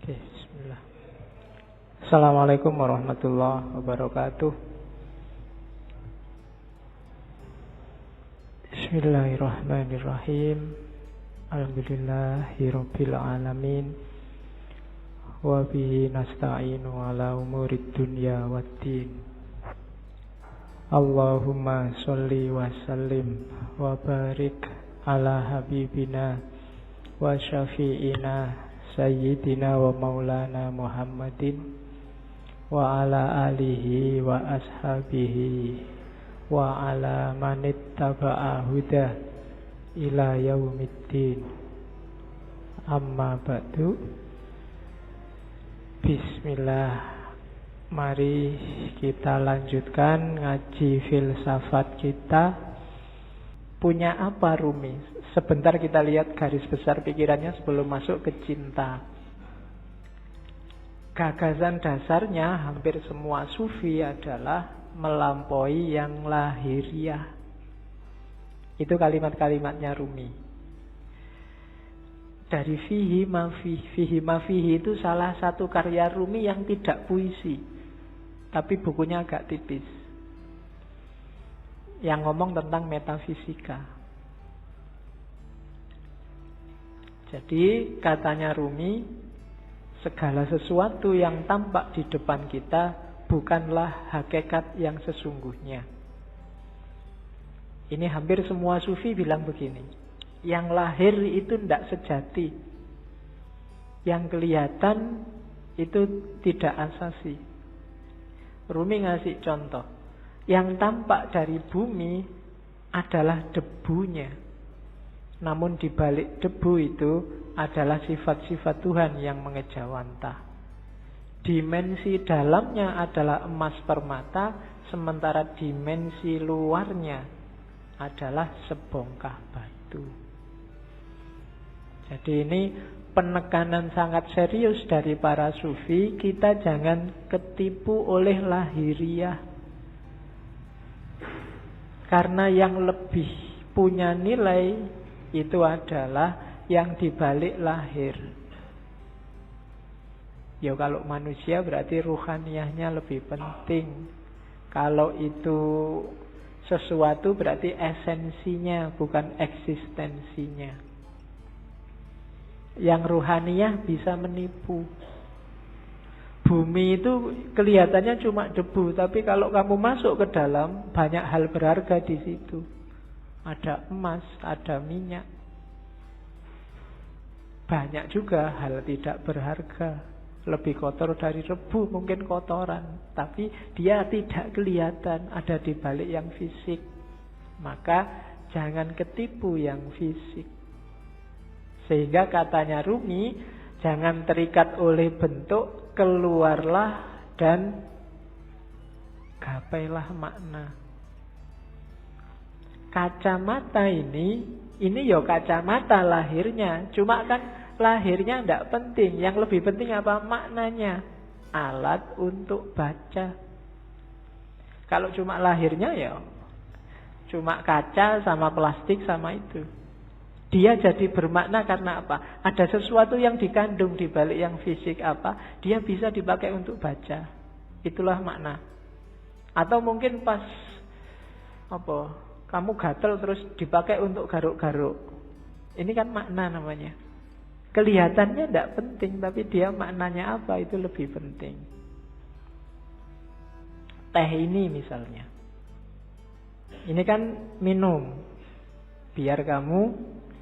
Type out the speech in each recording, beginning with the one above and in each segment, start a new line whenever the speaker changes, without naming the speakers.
Oke, bismillah. Assalamualaikum warahmatullahi wabarakatuh. Bismillahirrahmanirrahim. Alhamdulillahirabbil alamin. Wa bihi nasta'inu ala umurid dunya waddin. Allahumma sholli wa sallim wa barik ala habibina wa syafi'ina Sayyidina wa maulana Muhammadin wa ala alihi wa ashabihi wa ala manittaba'a huda ila yaumiddin. Amma ba'du. Bismillah. Mari kita lanjutkan ngaji filsafat kita. Punya apa Rumi? Sebentar kita lihat garis besar pikirannya sebelum masuk ke cinta. Gagasan dasarnya hampir semua sufi adalah melampaui yang lahiriah. Itu kalimat-kalimatnya Rumi. Dari fihi mafihi itu salah satu karya Rumi yang tidak puisi, tapi bukunya agak tipis, yang ngomong tentang metafisika. Jadi katanya Rumi, segala sesuatu yang tampak di depan kita bukanlah hakikat yang sesungguhnya. Ini hampir semua sufi bilang begini. Yang lahir itu tidak sejati. Yang kelihatan itu tidak asasi. Rumi ngasih contoh. Yang tampak dari bumi adalah debunya. Namun di balik debu itu adalah sifat-sifat Tuhan yang mengejawantah. Dimensi dalamnya adalah emas permata, sementara dimensi luarnya adalah sebongkah batu. Jadi ini penekanan sangat serius dari para sufi. Kita jangan ketipu oleh lahiriah. Karena yang lebih punya nilai itu adalah yang dibalik lahir. Ya kalau manusia berarti ruhaniyahnya lebih penting. Kalau itu sesuatu berarti esensinya bukan eksistensinya. Yang ruhaniyah bisa menipu. Bumi itu kelihatannya cuma debu, tapi kalau kamu masuk ke dalam banyak hal berharga di situ. Ada emas, ada minyak. Banyak juga hal tidak berharga. Lebih kotor dari rebu, mungkin kotoran. Tapi dia tidak kelihatan, ada di balik yang fisik. Maka jangan ketipu yang fisik. Sehingga katanya Rumi, jangan terikat oleh bentuk, keluarlah dan gapailah makna. Kacamata ini ya kacamata lahirnya. Cuma kan lahirnya tidak penting. Yang lebih penting apa? Maknanya. Alat untuk baca. Kalau cuma lahirnya ya cuma kaca sama plastik sama itu. Dia jadi bermakna karena apa? Ada sesuatu yang dikandung di balik yang fisik apa? Dia bisa dipakai untuk baca. Itulah makna. Atau mungkin pas kamu gatel terus dipakai untuk garuk-garuk. Ini kan makna namanya. Kelihatannya tidak penting, tapi dia maknanya apa itu lebih penting. Teh ini misalnya. Ini kan minum. Biar kamu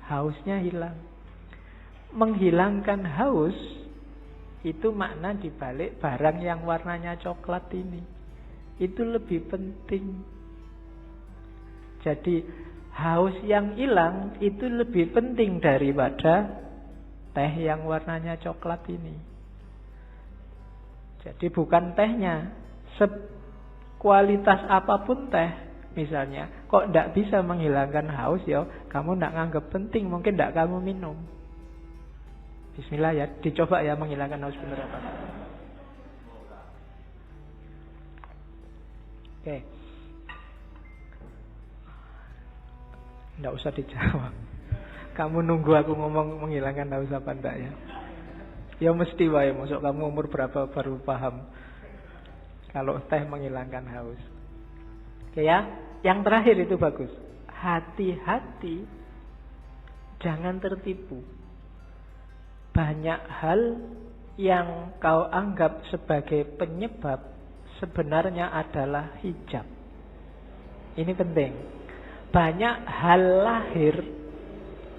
hausnya hilang. Menghilangkan haus itu makna dibalik barang yang warnanya coklat ini. Itu lebih penting. Jadi haus yang hilang itu lebih penting daripada teh yang warnanya coklat ini. Jadi bukan tehnya. Sekualitas apapun teh misalnya, kok tidak bisa menghilangkan haus ya, kamu tidak nganggap penting, mungkin tidak kamu minum. Bismillah ya, dicoba ya menghilangkan haus benar apa. Oke. Tidak usah dijawab. Kamu nunggu aku ngomong menghilangkan haus apa enggak ya? Ya mesti wae, masuk kamu umur berapa baru paham kalau teh menghilangkan haus. Oke ya, yang terakhir itu bagus. Hati-hati, jangan tertipu. Banyak hal yang kau anggap sebagai penyebab sebenarnya adalah hijab. Ini penting. Banyak hal lahir,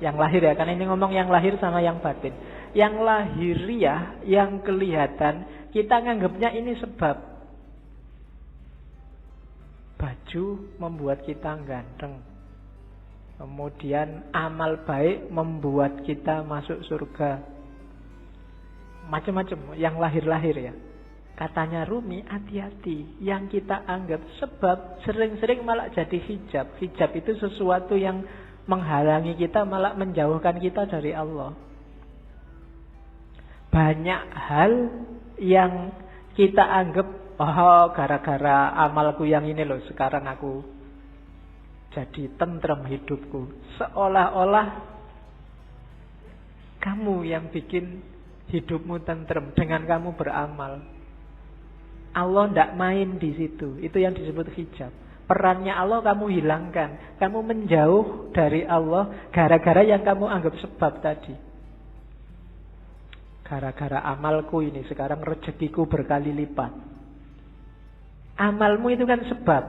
yang lahir ya, karena ini ngomong yang lahir sama yang batin. Yang lahiriah, yang kelihatan, kita nganggapnya ini sebab. Baju membuat kita ganteng. Kemudian amal baik membuat kita masuk surga. Macam-macam yang lahir-lahir ya. Katanya Rumi, hati-hati. Yang kita anggap sebab sering-sering malah jadi hijab. Hijab itu sesuatu yang menghalangi kita, malah menjauhkan kita dari Allah. Banyak hal yang kita anggap, oh gara-gara amalku yang ini loh, sekarang aku jadi tentrem hidupku. Seolah-olah kamu yang bikin hidupmu tentrem dengan kamu beramal. Allah tidak main di situ. Itu yang disebut hijab. Perannya Allah kamu hilangkan. Kamu menjauh dari Allah gara-gara yang kamu anggap sebab tadi. Gara-gara amalku ini sekarang rezekiku berkali lipat. Amalmu itu kan sebab.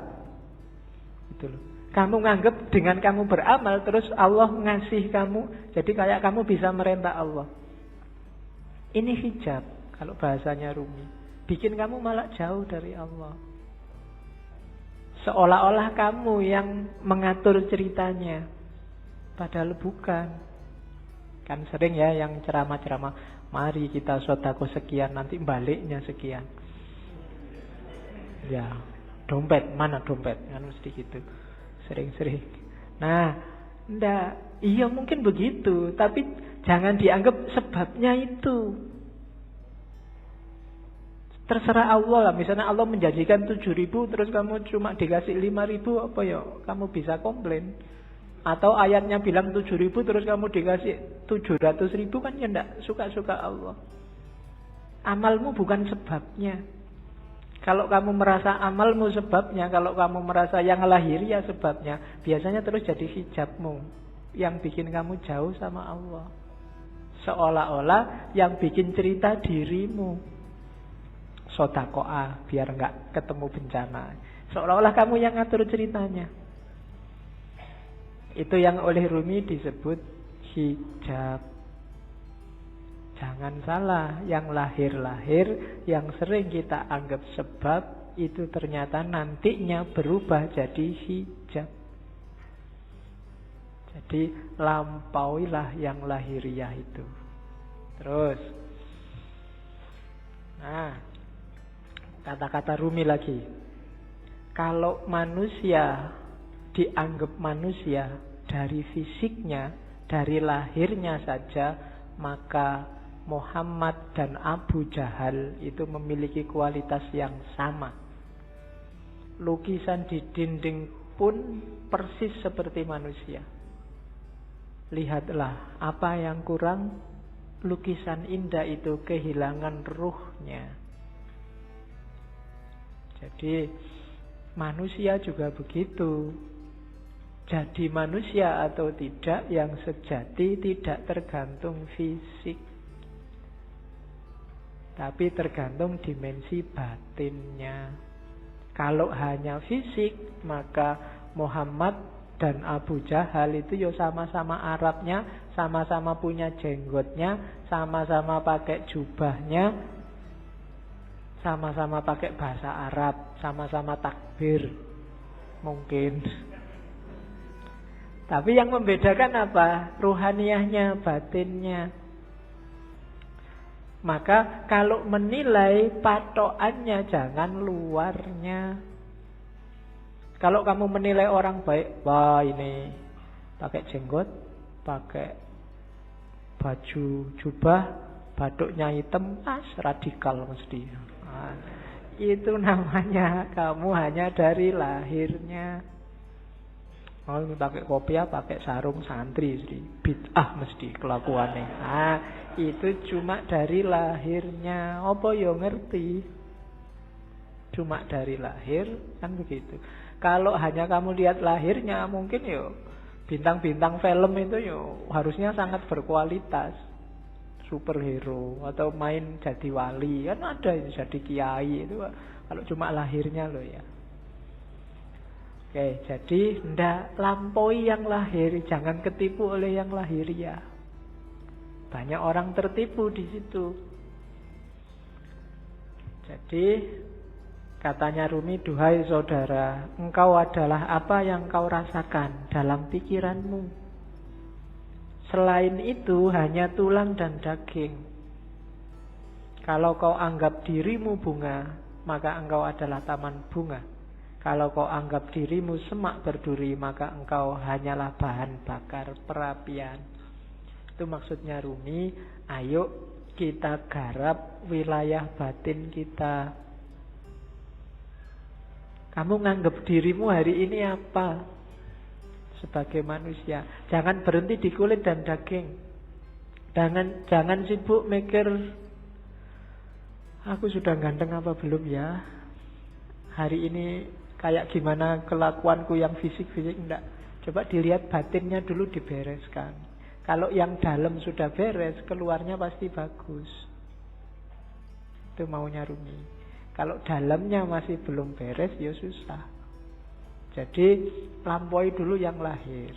Itu loh. Kamu nganggap dengan kamu beramal terus Allah ngasih kamu. Jadi kayak kamu bisa merentah Allah. Ini hijab kalau bahasanya Rumi. Bikin kamu malah jauh dari Allah. Seolah-olah kamu yang mengatur ceritanya. Padahal bukan. Kan sering ya yang ceramah-ceramah, mari kita sedekah sekian, nanti baliknya sekian. Ya, dompet, mana dompet? Kan mesti gitu. Sering-sering. Nah, enggak. Iya mungkin begitu, tapi jangan dianggap sebabnya itu. Terserah Allah lah. Misalnya Allah menjanjikan 7.000 terus kamu cuma dikasih 5.000, apa ya? Kamu bisa komplain. Atau ayatnya bilang 7.000 terus kamu dikasih 700.000, kan ya enggak suka-suka Allah. Amalmu bukan sebabnya. Kalau kamu merasa amalmu sebabnya, kalau kamu merasa yang lahiriah sebabnya, biasanya terus jadi hijabmu yang bikin kamu jauh sama Allah. Seolah-olah yang bikin cerita dirimu. Sodakoah biar enggak ketemu bencana. Seolah-olah kamu yang ngatur ceritanya. Itu yang oleh Rumi disebut hijab. Jangan salah, yang lahir-lahir, yang sering kita anggap sebab, itu ternyata nantinya berubah jadi hijab. Jadi lampauilah yang lahiriah itu. Terus, nah, kata-kata Rumi lagi. Kalau manusia dianggap manusia dari fisiknya, dari lahirnya saja, maka Muhammad dan Abu Jahal itu memiliki kualitas yang sama. Lukisan di dinding pun persis seperti manusia. Lihatlah apa yang kurang, lukisan indah itu kehilangan ruhnya. Jadi manusia juga begitu. Jadi manusia atau tidak yang sejati tidak tergantung fisik, tapi tergantung dimensi batinnya. Kalau hanya fisik, maka Muhammad dan Abu Jahal itu ya sama-sama Arabnya, sama-sama punya jenggotnya, sama-sama pakai jubahnya, sama-sama pakai bahasa Arab, sama-sama takbir. Mungkin. Tapi yang membedakan apa? Ruhaniyahnya, batinnya. Maka kalau menilai, patokannya jangan luarnya. Kalau kamu menilai orang baik, wah ini pakai jenggot, pakai baju jubah, batuknya hitam, radikal mesti. Nah, itu namanya kamu hanya dari lahirnya. Oh, pakai kopiah, pakai sarung santri, bid'ah mesti kelakuannya. Nah, itu cuma dari lahirnya. Apa yo ngerti? Cuma dari lahir, kan begitu. Kalau hanya kamu lihat lahirnya, mungkin yo bintang-bintang film itu yo harusnya sangat berkualitas. Superhero atau main jadi wali, kan ada yang jadi kiai itu kalau cuma lahirnya loh ya. Oke, jadi ndak lampaui yang lahir, jangan ketipu oleh yang lahir ya. Banyak orang tertipu di situ. Jadi katanya Rumi, duhai saudara, engkau adalah apa yang kau rasakan dalam pikiranmu. Selain itu hanya tulang dan daging. Kalau kau anggap dirimu bunga, maka engkau adalah taman bunga. Kalau kau anggap dirimu semak berduri, maka engkau hanyalah bahan bakar perapian. Itu maksudnya Rumi, ayo kita garap wilayah batin kita. Kamu nganggap dirimu hari ini apa? Sebagai manusia, jangan berhenti di kulit dan daging. Jangan sibuk mikir, aku sudah ganteng apa belum ya? Hari ini kayak gimana kelakuanku yang fisik-fisik, enggak. Coba dilihat batinnya dulu, dibereskan. Kalau yang dalam sudah beres, keluarnya pasti bagus. Itu maunya Rumi. Kalau dalamnya masih belum beres, ya susah. Jadi lampaui dulu yang lahir.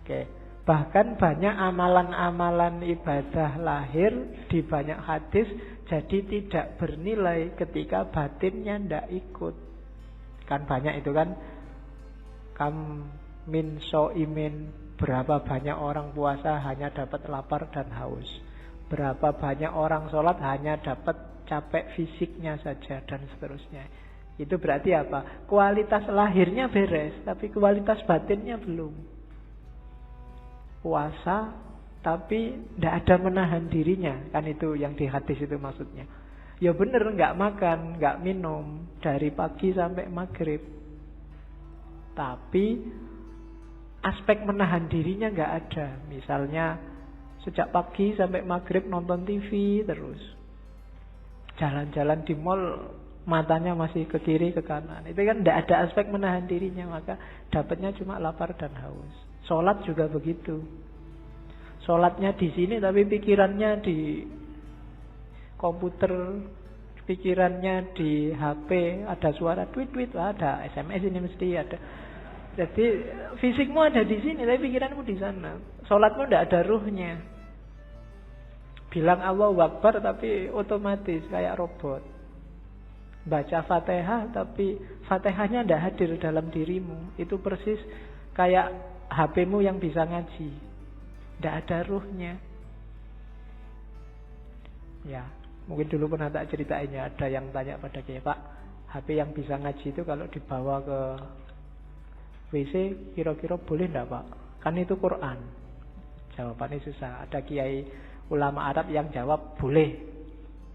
Oke. Bahkan banyak amalan-amalan ibadah lahir di banyak hadis jadi tidak bernilai ketika batinnya ndak ikut. Kan banyak itu kan. Kam min so'imin, berapa banyak orang puasa hanya dapat lapar dan haus. Berapa banyak orang sholat hanya dapat capek fisiknya saja dan seterusnya. Itu berarti apa? Kualitas lahirnya beres, tapi kualitas batinnya belum. Puasa, tapi tidak ada menahan dirinya. Kan itu yang di hadis itu maksudnya. Ya bener, nggak makan, nggak minum dari pagi sampai maghrib. Tapi aspek menahan dirinya nggak ada. Misalnya sejak pagi sampai maghrib nonton TV terus. Jalan-jalan di mall, matanya masih ke kiri ke kanan. Itu kan tidak ada aspek menahan dirinya, maka dapatnya cuma lapar dan haus. Sholat juga begitu. Sholatnya di sini tapi pikirannya di komputer, pikirannya di HP, ada suara tweet-tweet, ada SMS ini mesti ada. Jadi fisikmu ada di sini tapi pikiranmu di sana. Sholatmu tidak ada ruhnya. Bilang Allahu Akbar tapi otomatis kayak robot. Baca Fatihah tapi Fatihahnya tidak hadir dalam dirimu. Itu persis kayak HP-mu yang bisa ngaji, tidak ada ruhnya. Ya, mungkin dulu pernah tak ceritainnya. Ada yang tanya pada saya, Pak, HP yang bisa ngaji itu kalau dibawa ke WC kira-kira boleh tidak Pak? Kan itu Quran. Jawabannya susah. Ada kiai ulama Arab yang jawab boleh.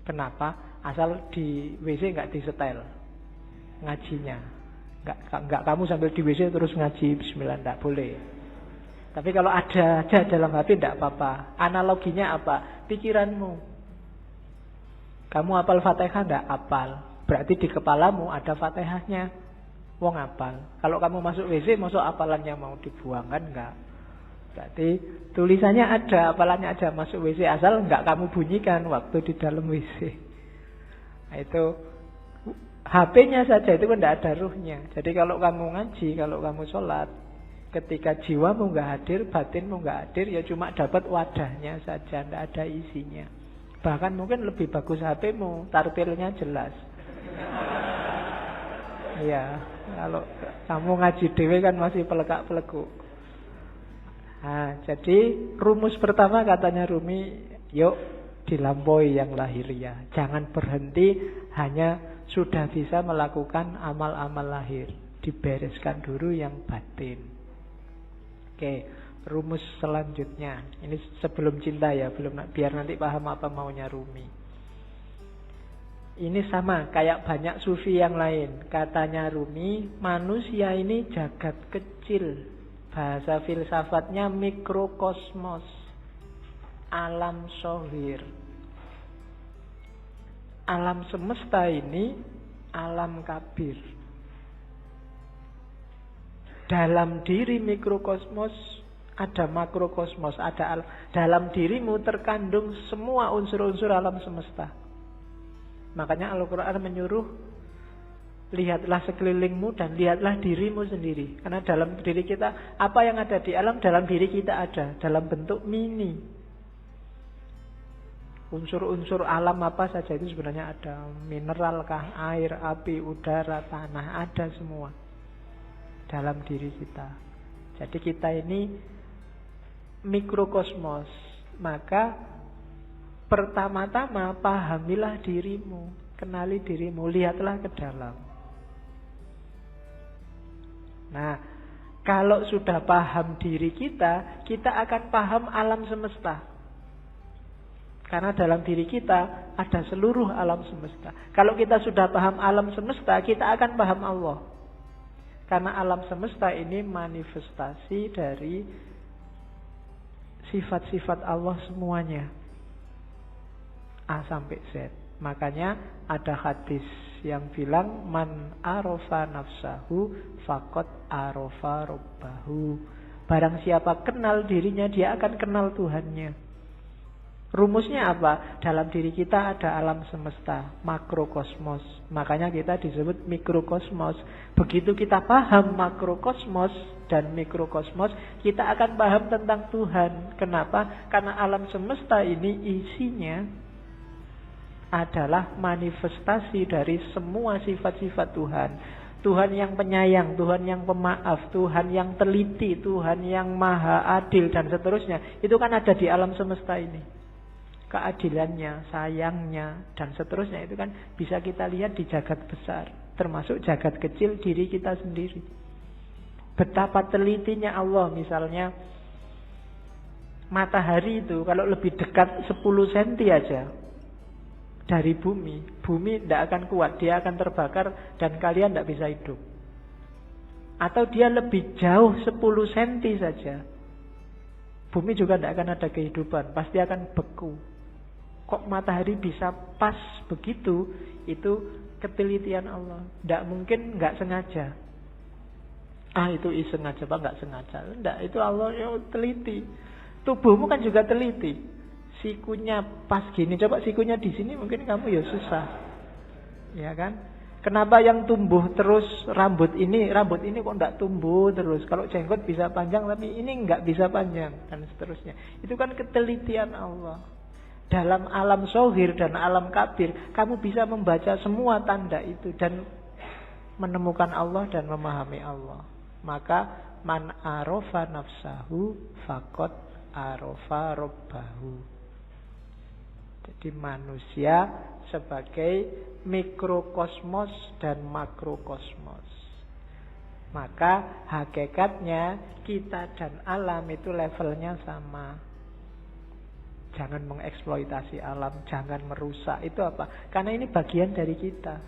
Kenapa? Asal di WC nggak disetel ngajinya, nggak kamu sambil di WC terus ngaji Bismillah, nggak boleh. Tapi kalau ada aja dalam HP nggak apa-apa. Analoginya apa? Pikiranmu. Kamu hafal Fatihah nggak? Hafal. Berarti di kepalamu ada Fatihahnya. Wong hafal. Kalau kamu masuk WC, masuk hafalannya mau dibuang kan nggak? Berarti tulisannya ada, hafalannya ada, masuk WC asal nggak kamu bunyikan waktu di dalam WC. Nah, itu HP-nya saja itu kan tidak ada ruhnya. Jadi kalau kamu ngaji, kalau kamu sholat, ketika jiwamu nggak hadir, batinmu nggak hadir, ya cuma dapat wadahnya saja, tidak ada isinya. Bahkan mungkin lebih bagus HP-mu, tartilnya jelas. Iya, kalau kamu ngaji dewe kan masih pelekak-pelekuk. Nah, jadi rumus pertama katanya Rumi, yuk dilampaui yang lahiriah. Jangan berhenti hanya sudah bisa melakukan amal-amal lahir. Dibereskan dulu yang batin. Oke, rumus selanjutnya. Ini sebelum cinta ya, belum, biar nanti paham apa maunya Rumi. Ini sama kayak banyak sufi yang lain. Katanya Rumi, manusia ini jagat kecil. Bahasa filsafatnya mikrokosmos. alam shohir. Alam semesta ini alam kabir. Dalam diri mikrokosmos ada makrokosmos, dalam dirimu terkandung semua unsur-unsur alam semesta. Makanya Al-Quran menyuruh lihatlah sekelilingmu dan lihatlah dirimu sendiri. Karena dalam diri kita, apa yang ada di alam, dalam diri kita ada, dalam bentuk mini. Unsur-unsur alam apa saja itu sebenarnya ada. Mineral kah, air, api, udara, tanah, ada semua dalam diri kita. Jadi kita ini mikrokosmos. Maka pertama-tama pahamilah dirimu, kenali dirimu, lihatlah ke dalam. Nah, kalau sudah paham diri kita, kita akan paham alam semesta. Karena dalam diri kita ada seluruh alam semesta. Kalau kita sudah paham alam semesta, kita akan paham Allah. Karena alam semesta ini manifestasi dari sifat-sifat Allah semuanya. A sampai Z. Makanya ada hadis yang bilang man arofa nafsahu faqad arofa robbahu. Barang siapa kenal dirinya, dia akan kenal Tuhannya. Rumusnya apa? Dalam diri kita ada alam semesta, makrokosmos. Makanya kita disebut mikrokosmos. Begitu kita paham makrokosmos dan mikrokosmos, kita akan paham tentang Tuhan. Kenapa? Karena alam semesta ini isinya adalah manifestasi dari semua sifat-sifat Tuhan. Tuhan yang penyayang, Tuhan yang pemaaf, Tuhan yang teliti, Tuhan yang maha adil, dan seterusnya. Itu kan ada di alam semesta ini. Keadilannya, sayangnya, dan seterusnya itu kan bisa kita lihat di jagat besar, termasuk jagat kecil diri kita sendiri. Betapa telitinya Allah. Misalnya matahari itu kalau lebih dekat 10 cm aja dari bumi, bumi tidak akan kuat, dia akan terbakar dan kalian tidak bisa hidup. Atau dia lebih jauh 10 cm saja, bumi juga tidak akan ada kehidupan, pasti akan beku. Kok matahari bisa pas begitu? Itu ketelitian Allah. Tidak mungkin nggak sengaja. Itu iseng aja, Pak, nggak sengaja. Tidak, itu Allah yang teliti. Tubuhmu kan juga teliti. Sikunya pas gini, coba sikunya di sini mungkin kamu ya susah. Ya kan? Kenapa yang tumbuh terus rambut ini kok nggak tumbuh terus? Kalau jenggot bisa panjang tapi ini nggak bisa panjang, dan seterusnya. Itu kan ketelitian Allah. Dalam alam shohir dan alam kabir, kamu bisa membaca semua tanda itu dan menemukan Allah dan memahami Allah. Maka man arofa nafsahu faqad arofa robbahu. Jadi manusia sebagai mikrokosmos dan makrokosmos. Maka hakikatnya kita dan alam itu levelnya sama. Jangan mengeksploitasi alam, jangan merusak. Itu apa? Karena ini bagian dari kita.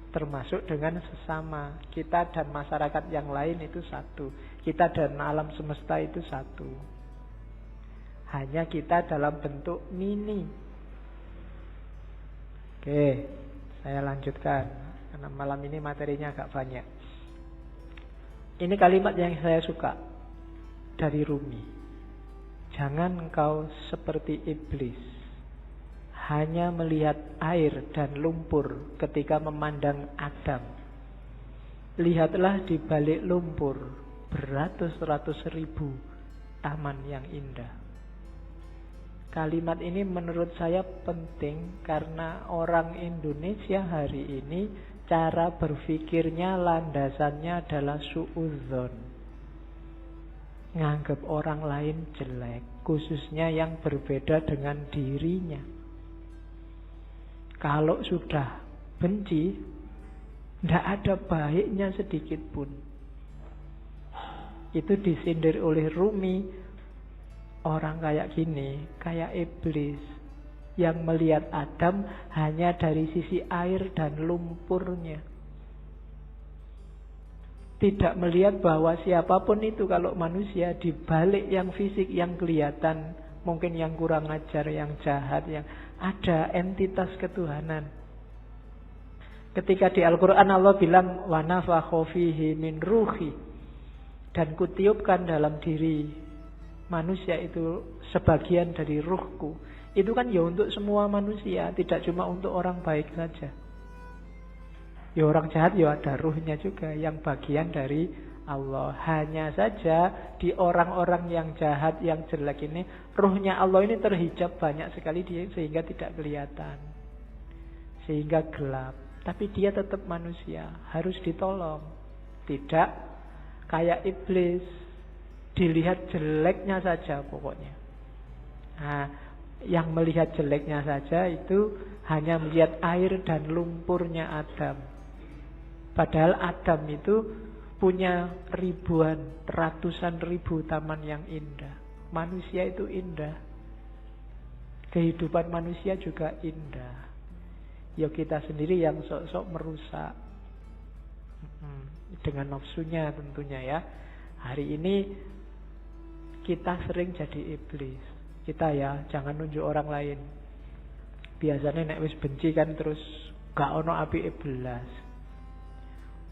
Termasuk dengan sesama. Kita dan masyarakat yang lain itu satu. Kita dan alam semesta itu satu. Hanya kita dalam bentuk mini. Oke, saya lanjutkan. Karena malam ini materinya agak banyak. Ini kalimat yang saya suka dari Rumi. Jangan engkau seperti iblis, hanya melihat air dan lumpur ketika memandang Adam. Lihatlah di balik lumpur beratus-ratus ribu taman yang indah. Kalimat ini menurut saya penting karena orang Indonesia hari ini cara berpikirnya landasannya adalah suudzon. Nganggap orang lain jelek, khususnya yang berbeda dengan dirinya. Kalau sudah benci, tidak ada baiknya sedikit pun. Itu disindir oleh Rumi. Orang kayak gini, kayak iblis, yang melihat Adam hanya dari sisi air dan lumpurnya. Tidak melihat bahwa siapapun itu kalau manusia, di balik yang fisik yang kelihatan mungkin yang kurang ajar, yang jahat, yang ada entitas ketuhanan. Ketika di Al-Quran Allah bilang wa nafakhu fihi min ruhi, dan kutiupkan dalam diri manusia itu sebagian dari ruhku. Itu kan ya untuk semua manusia, tidak cuma untuk orang baik saja. Ya orang jahat ya ada ruhnya juga, yang bagian dari Allah. Hanya saja di orang-orang yang jahat, yang jelek ini, ruhnya Allah ini terhijab banyak sekali dia, sehingga tidak kelihatan, sehingga gelap. Tapi dia tetap manusia, harus ditolong. Tidak kayak iblis, dilihat jeleknya saja pokoknya. Nah, yang melihat jeleknya saja itu hanya melihat air dan lumpurnya Adam. Padahal Adam itu punya ribuan, ratusan ribu taman yang indah. Manusia itu indah. Kehidupan manusia juga indah. Ya kita sendiri yang sok-sok merusak. Dengan nafsunya tentunya ya. Hari ini kita sering jadi iblis. Kita ya jangan nunjuk orang lain. Biasanya nek wis benci kan terus gak ono api belas.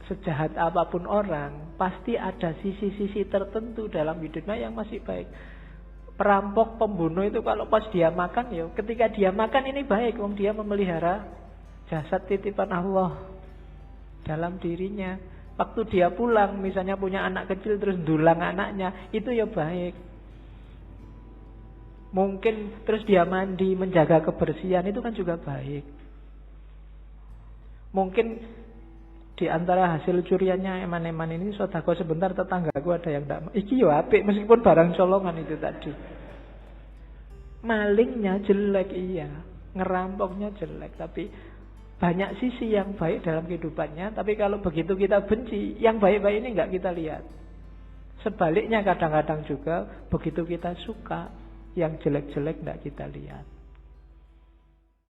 Sejahat apapun orang, pasti ada sisi-sisi tertentu dalam hidupnya yang masih baik. Perampok, pembunuh itu kalau pas dia makan, ya ketika dia makan ini baik, wong dia memelihara jasad titipan Allah dalam dirinya. Waktu dia pulang, misalnya punya anak kecil terus dulang anaknya, itu ya baik. Mungkin terus dia mandi, menjaga kebersihan, itu kan juga baik. Mungkin di antara hasil curiannya eman-eman ini, sodako sebentar tetanggaku ada yang tidak, iki yo apik meskipun barang colongan itu tadi. Malingnya jelek iya, ngerampoknya jelek, tapi banyak sisi yang baik dalam kehidupannya. Tapi kalau begitu kita benci, yang baik-baik ini nggak kita lihat. Sebaliknya kadang-kadang juga begitu kita suka, yang jelek-jelek nggak kita lihat.